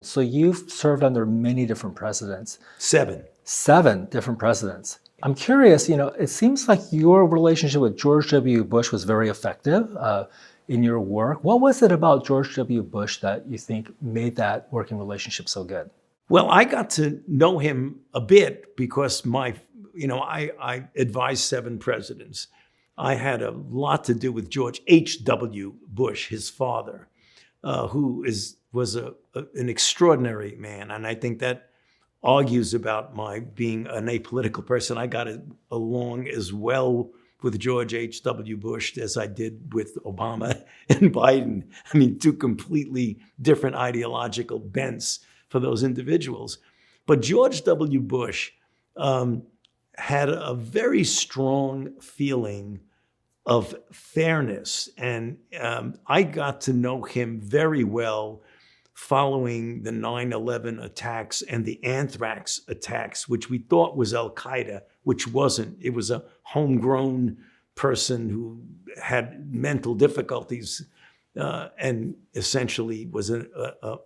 So you've served under many different presidents. 7. 7 different presidents. I'm curious, it seems like your relationship with George W. Bush was very effective in your work. What was it about George W. Bush that you think made that working relationship so good? Well, I got to know him a bit because I advised 7 presidents. I had a lot to do with George H.W. Bush, his father, who was an extraordinary man. And I think that argues about my being an apolitical person. I got along as well with George H.W. Bush as I did with Obama and Biden. I mean, 2 completely different ideological bents for those individuals. But George W. Bush had a very strong feeling of fairness. And I got to know him very well following the 9/11 attacks and the anthrax attacks, which we thought was Al-Qaeda, which wasn't. It was a homegrown person who had mental difficulties and essentially was an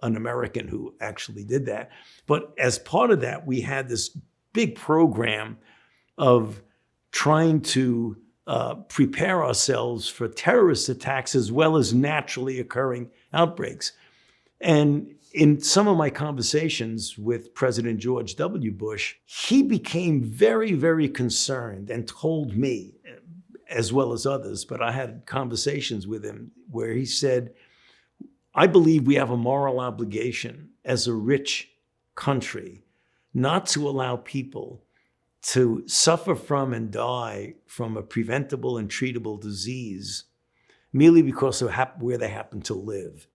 American who actually did that. But as part of that, we had this big program of trying to prepare ourselves for terrorist attacks as well as naturally occurring outbreaks. And in some of my conversations with President George W. Bush, he became very, very concerned and told me, as well as others, but I had conversations with him where he said, I believe we have a moral obligation as a rich country not to allow people to suffer from and die from a preventable and treatable disease merely because of where they happen to live.